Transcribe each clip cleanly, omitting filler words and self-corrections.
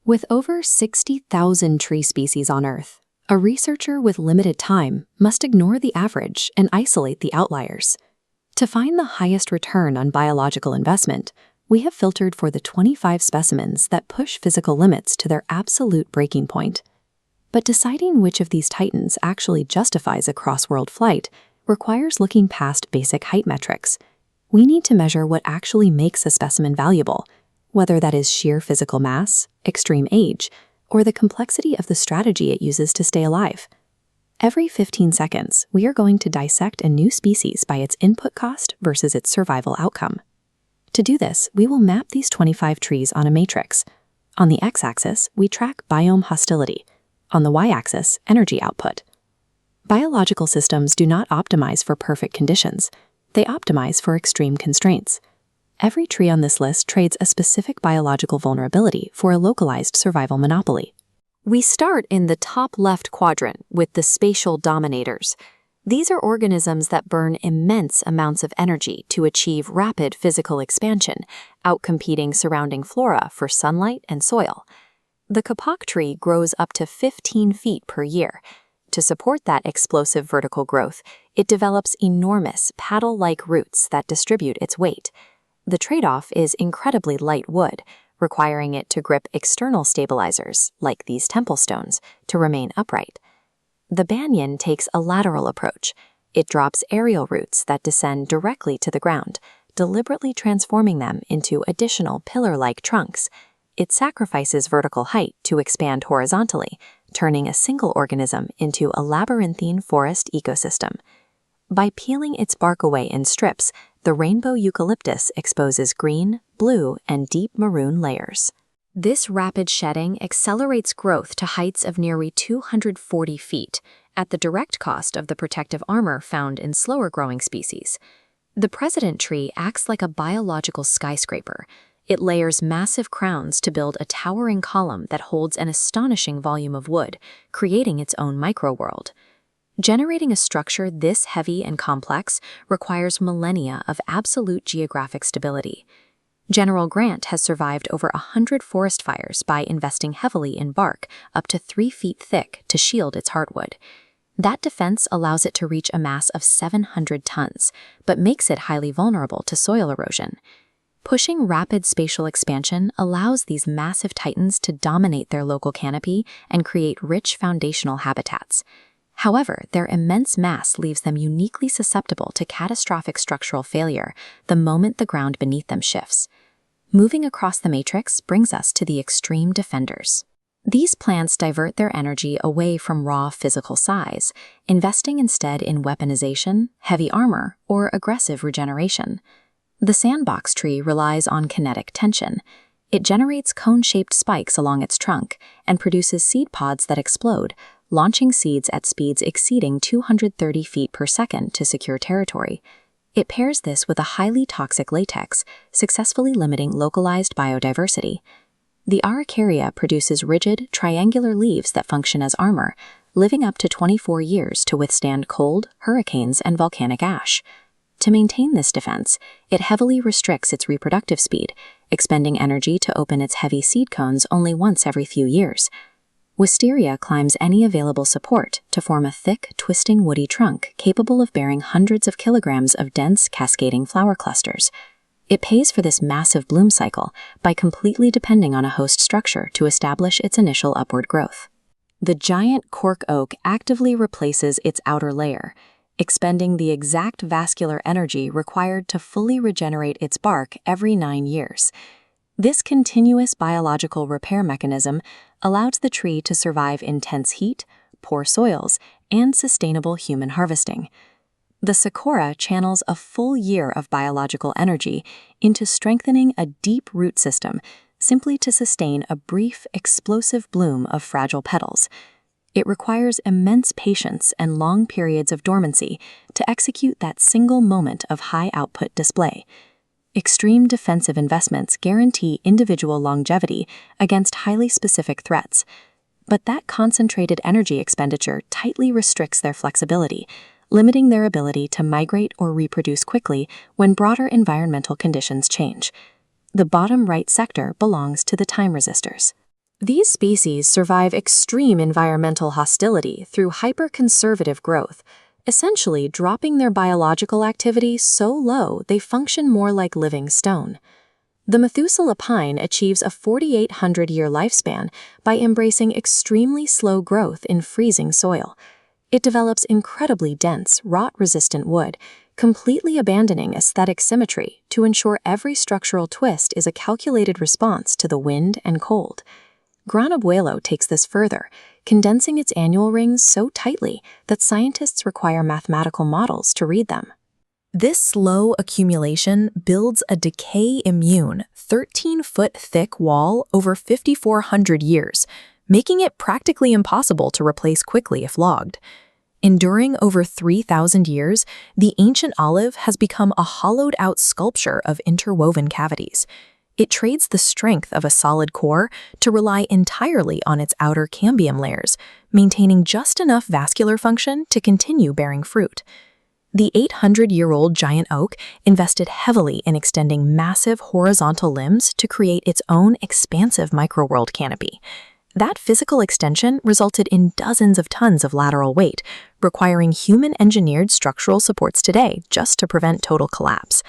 With over 60,000 tree species on Earth, a researcher with limited time must ignore the average and isolate the outliers. To find the highest return on biological investment, we have filtered for the 25 specimens that push physical limits to their absolute breaking point. But deciding which of these titans actually justifies a cross-world flight requires looking past basic height metrics. We need to measure what actually makes a specimen valuable, whether that is sheer physical mass, extreme age, or the complexity of the strategy it uses to stay alive. Every 15 seconds, we are going to dissect a new species by its input cost versus its survival outcome. To do this, we will map these 25 trees on a matrix. On the x-axis, we track biome hostility. On the y-axis, energy output. Biological systems do not optimize for perfect conditions. They optimize for extreme constraints. Every tree on this list trades a specific biological vulnerability for a localized survival monopoly. We start in the top left quadrant with the spatial dominators. These are organisms that burn immense amounts of energy to achieve rapid physical expansion, outcompeting surrounding flora for sunlight and soil. The kapok tree grows up to 15 feet per year. To support that explosive vertical growth, it develops enormous paddle-like roots that distribute its weight. The trade-off is incredibly light wood, requiring it to grip external stabilizers, like these temple stones, to remain upright. The banyan takes a lateral approach. It drops aerial roots that descend directly to the ground, deliberately transforming them into additional pillar-like trunks. It sacrifices vertical height to expand horizontally, turning a single organism into a labyrinthine forest ecosystem. By peeling its bark away in strips, the rainbow eucalyptus exposes green, blue, and deep maroon layers. This rapid shedding accelerates growth to heights of nearly 240 feet, at the direct cost of the protective armor found in slower-growing species. The president tree acts like a biological skyscraper. It layers massive crowns to build a towering column that holds an astonishing volume of wood, creating its own microworld. Generating a structure this heavy and complex requires millennia of absolute geographic stability. General Grant has survived over 100 forest fires by investing heavily in bark up to 3 feet thick to shield its heartwood. That defense allows it to reach a mass of 700 tons, but makes it highly vulnerable to soil erosion. Pushing rapid spatial expansion allows these massive titans to dominate their local canopy and create rich foundational habitats. However, their immense mass leaves them uniquely susceptible to catastrophic structural failure the moment the ground beneath them shifts. Moving across the matrix brings us to the extreme defenders. These plants divert their energy away from raw physical size, investing instead in weaponization, heavy armor, or aggressive regeneration. The sandbox tree relies on kinetic tension. It generates cone-shaped spikes along its trunk and produces seed pods that explode, launching seeds at speeds exceeding 230 feet per second to secure territory. It pairs this with a highly toxic latex, successfully limiting localized biodiversity. The Araucaria produces rigid, triangular leaves that function as armor, living up to 24 years to withstand cold, hurricanes, and volcanic ash. To maintain this defense, it heavily restricts its reproductive speed, expending energy to open its heavy seed cones only once every few years. Wisteria climbs any available support to form a thick, twisting woody trunk capable of bearing hundreds of kilograms of dense, cascading flower clusters. It pays for this massive bloom cycle by completely depending on a host structure to establish its initial upward growth. The giant cork oak actively replaces its outer layer, expending the exact vascular energy required to fully regenerate its bark every 9 years. This continuous biological repair mechanism allows the tree to survive intense heat, poor soils, and sustainable human harvesting. The sakura channels a full year of biological energy into strengthening a deep root system simply to sustain a brief, explosive bloom of fragile petals. It requires immense patience and long periods of dormancy to execute that single moment of high-output display. Extreme defensive investments guarantee individual longevity against highly specific threats, but that concentrated energy expenditure tightly restricts their flexibility, limiting their ability to migrate or reproduce quickly when broader environmental conditions change. The bottom right sector belongs to the time resistors. These species survive extreme environmental hostility through hyper-conservative growth, essentially dropping their biological activity so low they function more like living stone. The Methuselah pine achieves a 4,800-year lifespan by embracing extremely slow growth in freezing soil. It develops incredibly dense, rot-resistant wood, completely abandoning aesthetic symmetry to ensure every structural twist is a calculated response to the wind and cold. Granabuelo takes this further, condensing its annual rings so tightly that scientists require mathematical models to read them. This slow accumulation builds a decay-immune, 13-foot thick wall over 5,400 years, making it practically impossible to replace quickly if logged. Enduring over 3,000 years, the ancient olive has become a hollowed-out sculpture of interwoven cavities. It trades the strength of a solid core to rely entirely on its outer cambium layers, maintaining just enough vascular function to continue bearing fruit. The 800-year-old giant oak invested heavily in extending massive horizontal limbs to create its own expansive microworld canopy. That physical extension resulted in dozens of tons of lateral weight, requiring human-engineered structural supports today just to prevent total collapse.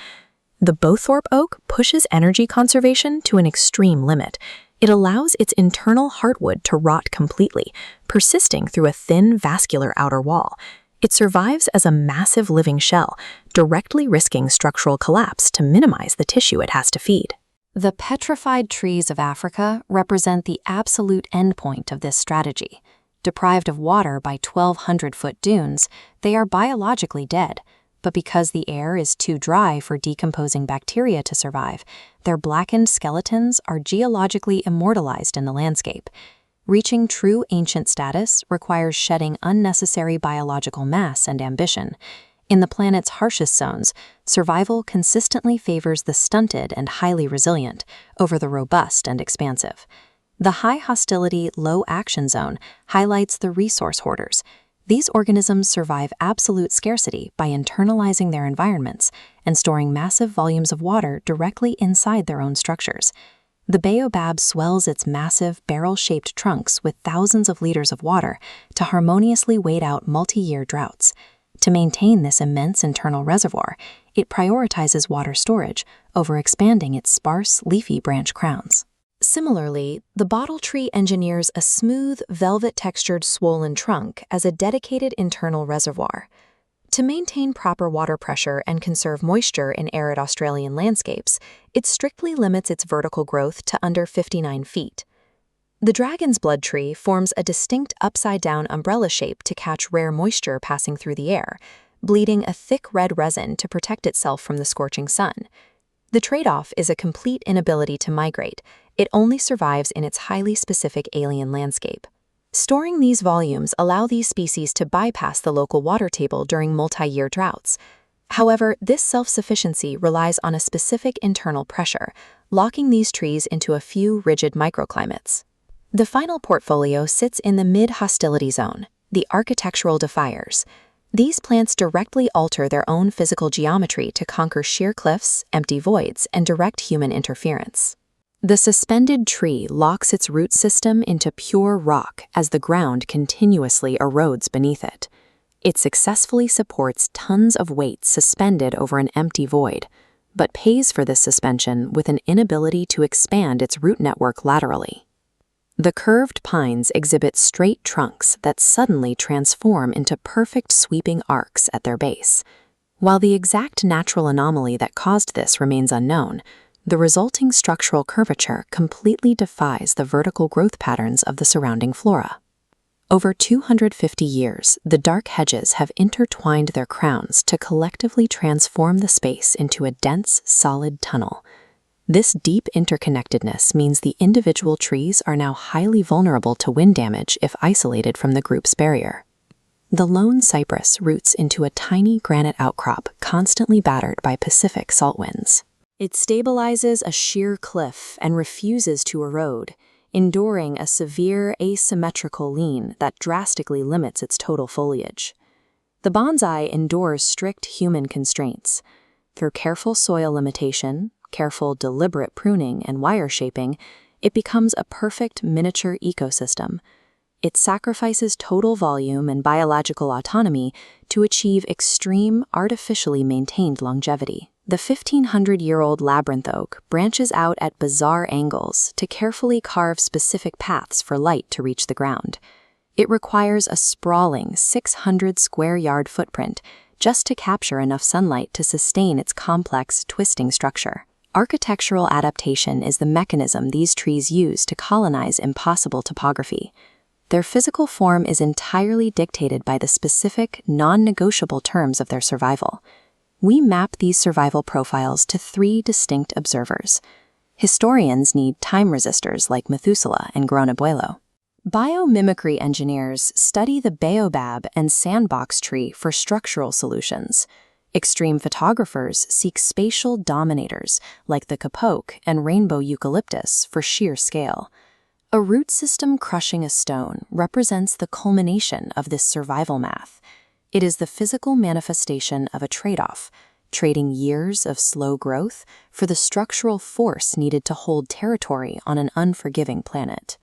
The Bowthorpe oak pushes energy conservation to an extreme limit. It allows its internal heartwood to rot completely, persisting through a thin vascular outer wall. It survives as a massive living shell, directly risking structural collapse to minimize the tissue it has to feed. The petrified trees of Africa represent the absolute endpoint of this strategy. Deprived of water by 1,200-foot dunes, they are biologically dead, but because the air is too dry for decomposing bacteria to survive, their blackened skeletons are geologically immortalized in the landscape. Reaching true ancient status requires shedding unnecessary biological mass and ambition. In the planet's harshest zones, survival consistently favors the stunted and highly resilient over the robust and expansive. The high hostility, low action zone highlights the resource hoarders. These organisms survive absolute scarcity by internalizing their environments and storing massive volumes of water directly inside their own structures. The baobab swells its massive, barrel-shaped trunks with thousands of liters of water to harmoniously wait out multi-year droughts. To maintain this immense internal reservoir, it prioritizes water storage over expanding its sparse, leafy branch crowns. Similarly, the bottle tree engineers a smooth, velvet-textured swollen trunk as a dedicated internal reservoir. To maintain proper water pressure and conserve moisture in arid Australian landscapes, it strictly limits its vertical growth to under 59 feet. The dragon's blood tree forms a distinct upside-down umbrella shape to catch rare moisture passing through the air, bleeding a thick red resin to protect itself from the scorching sun. The trade-off is a complete inability to migrate. It only survives in its highly specific alien landscape. Storing these volumes allow these species to bypass the local water table during multi-year droughts. However, this self-sufficiency relies on a specific internal pressure, locking these trees into a few rigid microclimates. The final portfolio sits in the mid-hostility zone, the architectural defiers. These plants directly alter their own physical geometry to conquer sheer cliffs, empty voids, and direct human interference. The suspended tree locks its root system into pure rock as the ground continuously erodes beneath it. It successfully supports tons of weight suspended over an empty void, but pays for this suspension with an inability to expand its root network laterally. The curved pines exhibit straight trunks that suddenly transform into perfect sweeping arcs at their base. While the exact natural anomaly that caused this remains unknown, the resulting structural curvature completely defies the vertical growth patterns of the surrounding flora. Over 250 years, the dark hedges have intertwined their crowns to collectively transform the space into a dense, solid tunnel. This deep interconnectedness means the individual trees are now highly vulnerable to wind damage if isolated from the group's barrier. The lone cypress roots into a tiny granite outcrop constantly battered by Pacific salt winds. It stabilizes a sheer cliff and refuses to erode, enduring a severe asymmetrical lean that drastically limits its total foliage. The bonsai endures strict human constraints. Through careful soil limitation, careful deliberate pruning, and wire shaping, it becomes a perfect miniature ecosystem. It sacrifices total volume and biological autonomy to achieve extreme, artificially maintained longevity. The 1,500-year-old labyrinth oak branches out at bizarre angles to carefully carve specific paths for light to reach the ground. It requires a sprawling 600-square-yard footprint just to capture enough sunlight to sustain its complex, twisting structure. Architectural adaptation is the mechanism these trees use to colonize impossible topography. Their physical form is entirely dictated by the specific, non-negotiable terms of their survival. We map these survival profiles to 3 distinct observers. Historians need time resistors like Methuselah and Gran Abuelo. Biomimicry engineers study the baobab and sandbox tree for structural solutions. Extreme photographers seek spatial dominators like the kapoke and rainbow eucalyptus for sheer scale. A root system crushing a stone represents the culmination of this survival math. It is the physical manifestation of a trade-off, trading years of slow growth for the structural force needed to hold territory on an unforgiving planet.